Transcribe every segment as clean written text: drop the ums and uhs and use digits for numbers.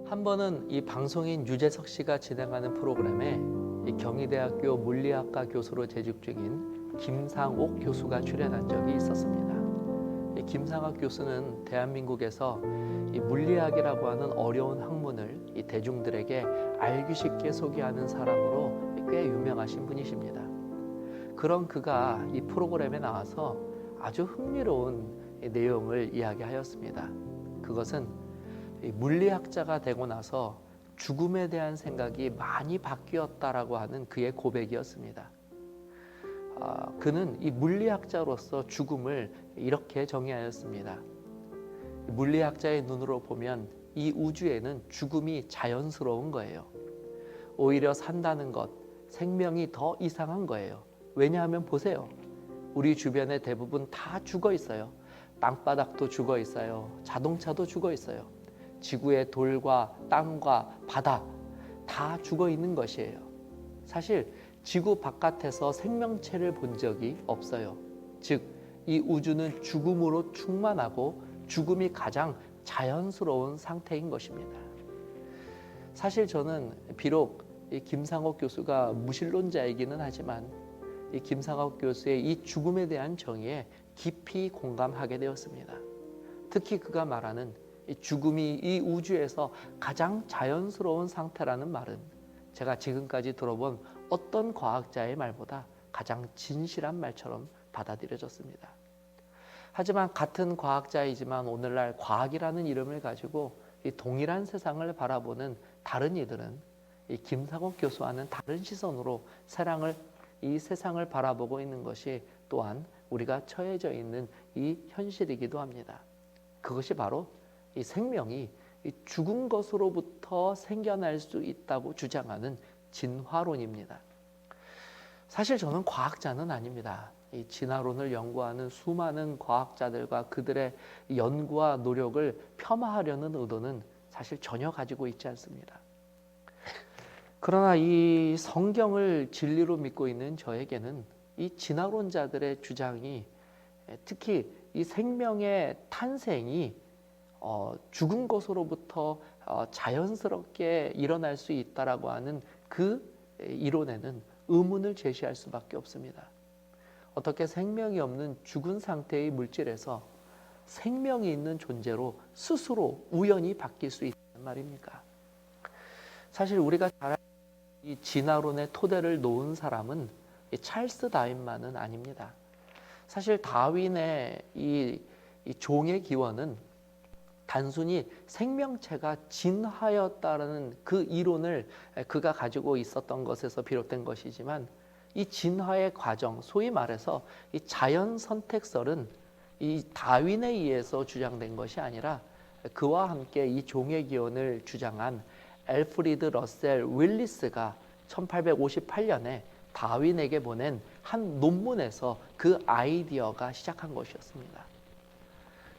한 번은 이 방송인 유재석 씨가 진행하는 프로그램에 이 경희대학교 물리학과 교수로 재직 중인 김상옥 교수가 출연한 적이 있었습니다. 이 김상옥 교수는 대한민국에서 이 물리학이라고 하는 어려운 학문을 이 대중들에게 알기 쉽게 소개하는 사람으로 꽤 유명하신 분이십니다. 그런 그가 이 프로그램에 나와서 아주 흥미로운 내용을 이야기하였습니다. 그것은 물리학자가 되고 나서 죽음에 대한 생각이 많이 바뀌었다라고 하는 그의 고백이었습니다. 그는 이 물리학자로서 죽음을 이렇게 정의하였습니다. 물리학자의 눈으로 보면 이 우주에는 죽음이 자연스러운 거예요. 오히려 산다는 것, 생명이 더 이상한 거예요. 왜냐하면 보세요. 우리 주변에 대부분 다 죽어 있어요. 땅바닥도 죽어 있어요. 자동차도 죽어 있어요. 지구의 돌과 땅과 바다 다 죽어 있는 것이에요. 사실 지구 바깥에서 생명체를 본 적이 없어요. 즉, 이 우주는 죽음으로 충만하고 죽음이 가장 자연스러운 상태인 것입니다. 사실 저는 비록 이 김상옥 교수가 무신론자이기는 하지만 이 김상옥 교수의 이 죽음에 대한 정의에 깊이 공감하게 되었습니다. 특히 그가 말하는 이 죽음이 이 우주에서 가장 자연스러운 상태라는 말은 제가 지금까지 들어본 어떤 과학자의 말보다 가장 진실한 말처럼 받아들여졌습니다. 하지만 같은 과학자이지만 오늘날 과학이라는 이름을 가지고 이 동일한 세상을 바라보는 다른 이들은 이 김상옥 교수와는 다른 시선으로 이 세상을 바라보고 있는 것이 또한 우리가 처해져 있는 이 현실이기도 합니다. 그것이 바로 이 생명이 죽은 것으로부터 생겨날 수 있다고 주장하는 진화론입니다. 사실 저는 과학자는 아닙니다. 이 진화론을 연구하는 수많은 과학자들과 그들의 연구와 노력을 폄하하려는 의도는 사실 전혀 가지고 있지 않습니다. 그러나 이 성경을 진리로 믿고 있는 저에게는 이 진화론자들의 주장이 특히 이 생명의 탄생이 죽은 것으로부터 자연스럽게 일어날 수 있다라고 하는 그 이론에는 의문을 제시할 수밖에 없습니다. 어떻게 생명이 없는 죽은 상태의 물질에서 생명이 있는 존재로 스스로 우연히 바뀔 수 있다는 말입니까? 사실 우리가 잘 알고 이 진화론의 토대를 놓은 사람은 이 찰스 다윈만은 아닙니다. 사실 다윈의 이 종의 기원은 단순히 생명체가 진화였다라는 그 이론을 그가 가지고 있었던 것에서 비롯된 것이지만 이 진화의 과정, 소위 말해서 이 자연 선택설은 이 다윈에 의해서 주장된 것이 아니라 그와 함께 이 종의 기원을 주장한 엘프리드 러셀 윌리스가 1858년에 다윈에게 보낸 한 논문에서 그 아이디어가 시작한 것이었습니다.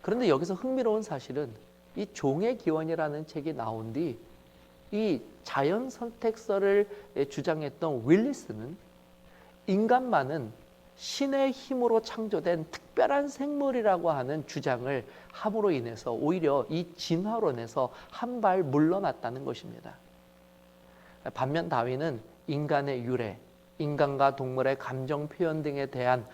그런데 여기서 흥미로운 사실은 이 종의 기원이라는 책이 나온 뒤 이 자연 선택설을 주장했던 윌리스는 인간만은 신의 힘으로 창조된 특별한 생물이라고 하는 주장을 함으로 인해서 오히려 이 진화론에서 한 발 물러났다는 것입니다. 반면 다윈은 인간의 유래, 인간과 동물의 감정 표현 등에 대한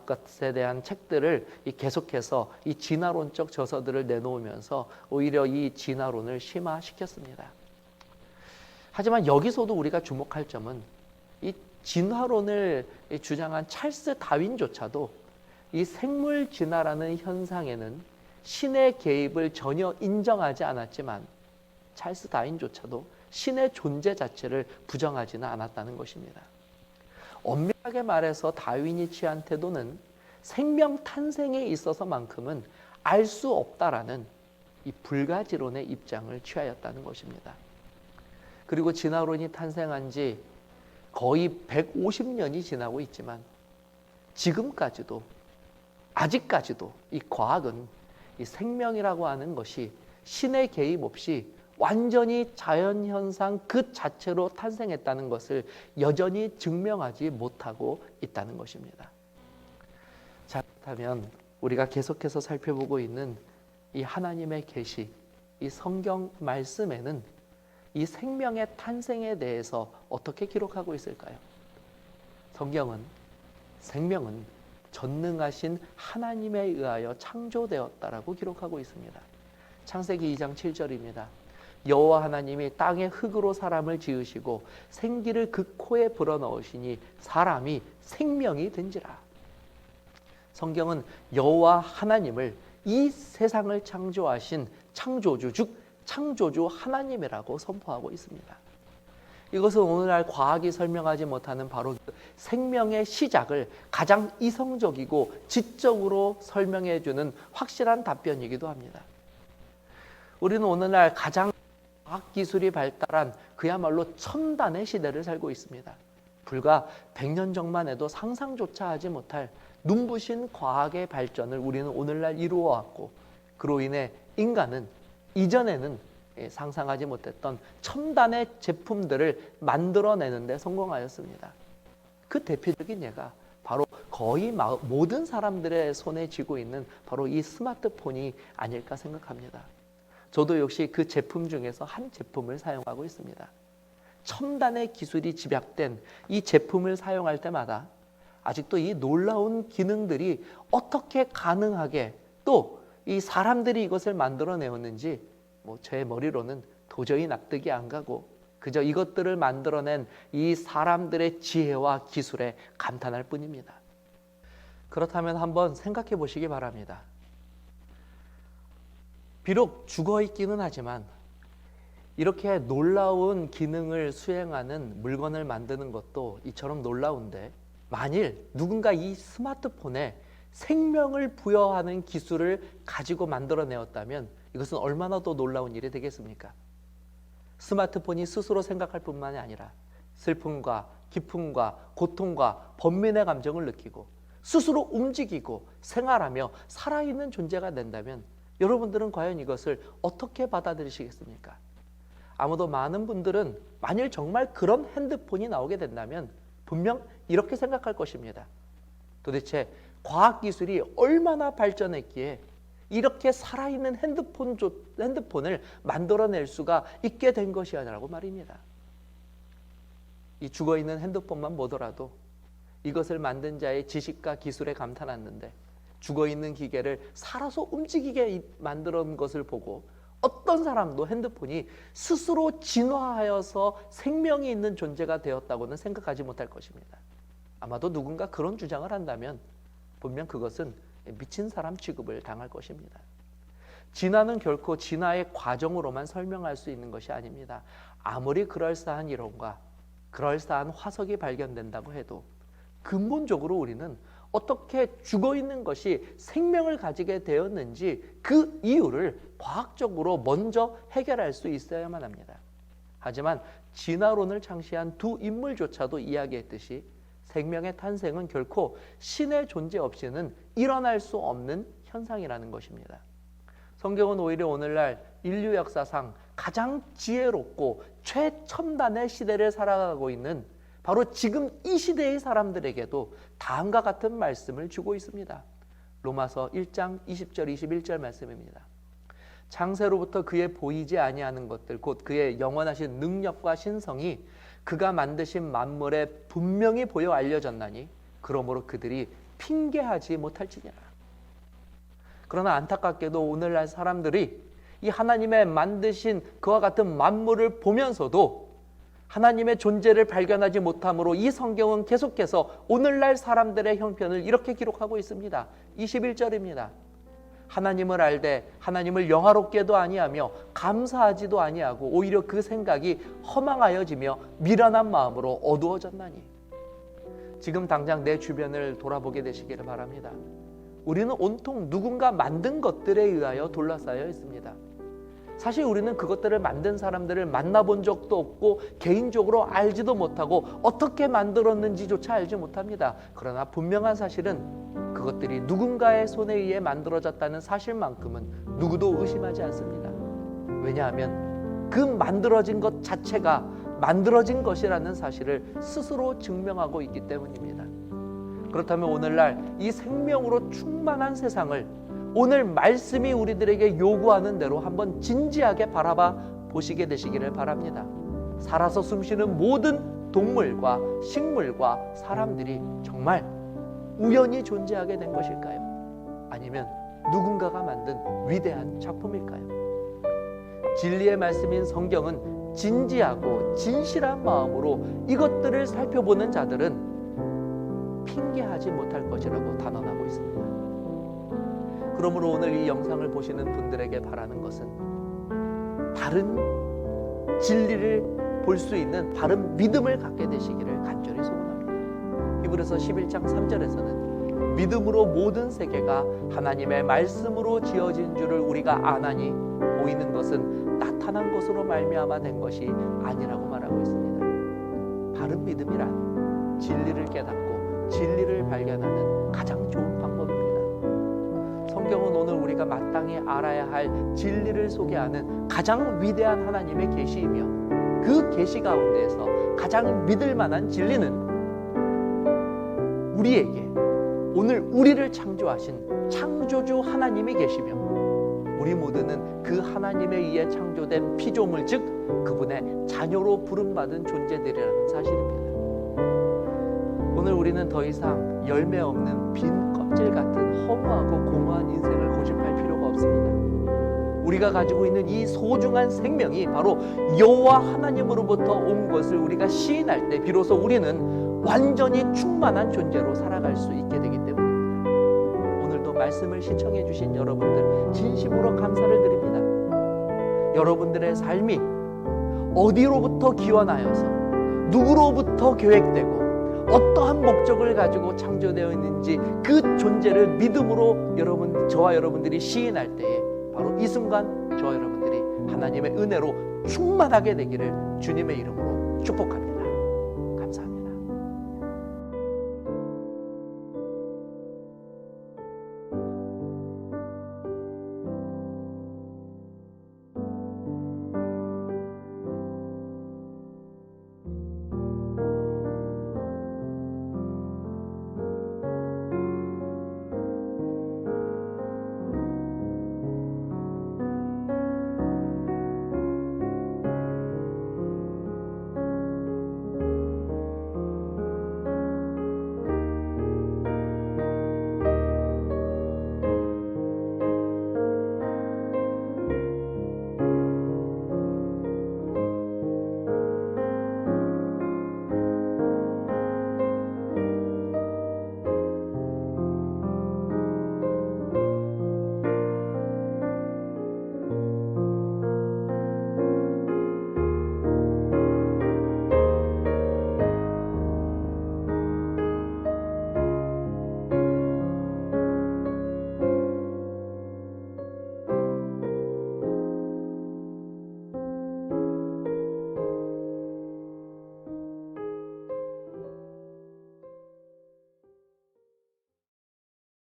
것에 대한 책들을 계속해서 이 진화론적 저서들을 내놓으면서 오히려 이 진화론을 심화시켰습니다. 하지만 여기서도 우리가 주목할 점은 이 진화론을 주장한 찰스 다윈조차도 이 생물 진화라는 현상에는 신의 개입을 전혀 인정하지 않았지만 찰스 다윈조차도 신의 존재 자체를 부정하지는 않았다는 것입니다. 엄밀하게 말해서 다윈이 취한 태도는 생명 탄생에 있어서만큼은 알 수 없다라는 이 불가지론의 입장을 취하였다는 것입니다. 그리고 진화론이 탄생한 지 거의 150년이 지나고 있지만 아직까지도 이 과학은 이 생명이라고 하는 것이 신의 개입 없이 완전히 자연현상 그 자체로 탄생했다는 것을 여전히 증명하지 못하고 있다는 것입니다. 자, 그렇다면 우리가 계속해서 살펴보고 있는 이 하나님의 계시, 이 성경 말씀에는 이 생명의 탄생에 대해서 어떻게 기록하고 있을까요? 성경은 생명은 전능하신 하나님에 의하여 창조되었다라고 기록하고 있습니다. 창세기 2장 7절입니다. 여호와 하나님이 땅의 흙으로 사람을 지으시고 생기를 그 코에 불어넣으시니 사람이 생명이 된지라. 성경은 여호와 하나님을 이 세상을 창조하신 창조주, 즉 창조주 하나님이라고 선포하고 있습니다. 이것은 오늘날 과학이 설명하지 못하는 바로 그 생명의 시작을 가장 이성적이고 지적으로 설명해주는 확실한 답변이기도 합니다. 우리는 오늘날 가장 과학기술이 발달한 그야말로 첨단의 시대를 살고 있습니다. 불과 100년 전만 해도 상상조차 하지 못할 눈부신 과학의 발전을 우리는 오늘날 이루어왔고, 그로 인해 인간은 이전에는 상상하지 못했던 첨단의 제품들을 만들어내는 데 성공하였습니다. 그 대표적인 예가 바로 거의 모든 사람들의 손에 쥐고 있는 바로 이 스마트폰이 아닐까 생각합니다. 저도 역시 그 제품 중에서 한 제품을 사용하고 있습니다. 첨단의 기술이 집약된 이 제품을 사용할 때마다 아직도 이 놀라운 기능들이 어떻게 가능하게 또 이 사람들이 이것을 만들어내었는지 제 머리로는 도저히 납득이 안 가고 그저 이것들을 만들어낸 이 사람들의 지혜와 기술에 감탄할 뿐입니다. 그렇다면 한번 생각해 보시기 바랍니다. 비록 죽어 있기는 하지만 이렇게 놀라운 기능을 수행하는 물건을 만드는 것도 이처럼 놀라운데, 만일 누군가 이 스마트폰에 생명을 부여하는 기술을 가지고 만들어내었다면 이것은 얼마나 더 놀라운 일이 되겠습니까? 스마트폰이 스스로 생각할 뿐만이 아니라 슬픔과 기쁨과 고통과 번민의 감정을 느끼고 스스로 움직이고 생활하며 살아있는 존재가 된다면 여러분들은 과연 이것을 어떻게 받아들이시겠습니까? 아무도 많은 분들은 만일 정말 그런 핸드폰이 나오게 된다면 분명 이렇게 생각할 것입니다. 도대체 과학기술이 얼마나 발전했기에 이렇게 살아있는 핸드폰을 만들어낼 수가 있게 된 것이냐라고 말입니다. 이 죽어있는 핸드폰만 보더라도 이것을 만든 자의 지식과 기술에 감탄하는데, 죽어있는 기계를 살아서 움직이게 만들어 놓은 것을 보고 어떤 사람도 핸드폰이 스스로 진화하여서 생명이 있는 존재가 되었다고는 생각하지 못할 것입니다. 아마도 누군가 그런 주장을 한다면 분명 그것은 미친 사람 취급을 당할 것입니다. 진화는 결코 진화의 과정으로만 설명할 수 있는 것이 아닙니다. 아무리 그럴싸한 이론과 그럴싸한 화석이 발견된다고 해도 근본적으로 우리는 어떻게 죽어있는 것이 생명을 가지게 되었는지 그 이유를 과학적으로 먼저 해결할 수 있어야만 합니다. 하지만 진화론을 창시한 두 인물조차도 이야기했듯이 생명의 탄생은 결코 신의 존재 없이는 일어날 수 없는 현상이라는 것입니다. 성경은 오히려 오늘날 인류 역사상 가장 지혜롭고 최첨단의 시대를 살아가고 있는 바로 지금 이 시대의 사람들에게도 다음과 같은 말씀을 주고 있습니다. 로마서 1장 20절 21절 말씀입니다. 창세로부터 그의 보이지 아니하는 것들 곧 그의 영원하신 능력과 신성이 그가 만드신 만물에 분명히 보여 알려졌나니 그러므로 그들이 핑계하지 못할지니라. 그러나 안타깝게도 오늘날 사람들이 이 하나님의 만드신 그와 같은 만물을 보면서도 하나님의 존재를 발견하지 못함으로 이 성경은 계속해서 오늘날 사람들의 형편을 이렇게 기록하고 있습니다. 21절입니다. 하나님을 알되 하나님을 영화롭게도 아니하며 감사하지도 아니하고 오히려 그 생각이 허망하여지며 미련한 마음으로 어두워졌나니. 지금 당장 내 주변을 돌아보게 되시기를 바랍니다. 우리는 온통 누군가 만든 것들에 의하여 둘러싸여 있습니다. 사실 우리는 그것들을 만든 사람들을 만나본 적도 없고 개인적으로 알지도 못하고 어떻게 만들었는지조차 알지 못합니다. 그러나 분명한 사실은 그것들이 누군가의 손에 의해 만들어졌다는 사실만큼은 누구도 의심하지 않습니다. 왜냐하면 그 만들어진 것 자체가 만들어진 것이라는 사실을 스스로 증명하고 있기 때문입니다. 그렇다면 오늘날 이 생명으로 충만한 세상을 오늘 말씀이 우리들에게 요구하는 대로 한번 진지하게 바라봐 보시게 되시기를 바랍니다. 살아서 숨쉬는 모든 동물과 식물과 사람들이 정말 우연히 존재하게 된 것일까요? 아니면 누군가가 만든 위대한 작품일까요? 진리의 말씀인 성경은 진지하고 진실한 마음으로 이것들을 살펴보는 자들은 핑계하지 못할 것이라고 단언하고 있습니다. 그러므로 오늘 이 영상을 보시는 분들에게 바라는 것은 바른 진리를 볼 수 있는 바른 믿음을 갖게 되시기를 간절히 소원합니다. 히브리서 11장 3절에서는 믿음으로 모든 세계가 하나님의 말씀으로 지어진 줄을 우리가 아나니 보이는 것은 나타난 것으로 말미암아 된 것이 아니라고 말하고 있습니다. 바른 믿음이란 진리를 깨닫고 진리를 발견하는 가장 좋은 방법입니다. 성경은 오늘 우리가 마땅히 알아야 할 진리를 소개하는 가장 위대한 하나님의 계시이며 그 계시 가운데에서 가장 믿을 만한 진리는 우리에게 오늘 우리를 창조하신 창조주 하나님이 계시며 우리 모두는 그 하나님에 의해 창조된 피조물 즉 그분의 자녀로 부름받은 존재들이라는 사실입니다. 오늘 우리는 더 이상 열매 없는 빈 껍질 같은 허무하고 공허한 인생을 고집할 필요가 없습니다. 우리가 가지고 있는 이 소중한 생명이 바로 여호와 하나님으로부터 온 것을 우리가 시인할 때 비로소 우리는 완전히 충만한 존재로 살아갈 수 있게 되기 때문입니다. 오늘도 말씀을 시청해 주신 여러분들 진심으로 감사를 드립니다. 여러분들의 삶이 어디로부터 기원하여서 누구로부터 계획되고 어떠한 목적을 가지고 창조되어 있는지 그 존재를 믿음으로 저와 여러분들이 시인할 때에 바로 이 순간 저와 여러분들이 하나님의 은혜로 충만하게 되기를 주님의 이름으로 축복합니다.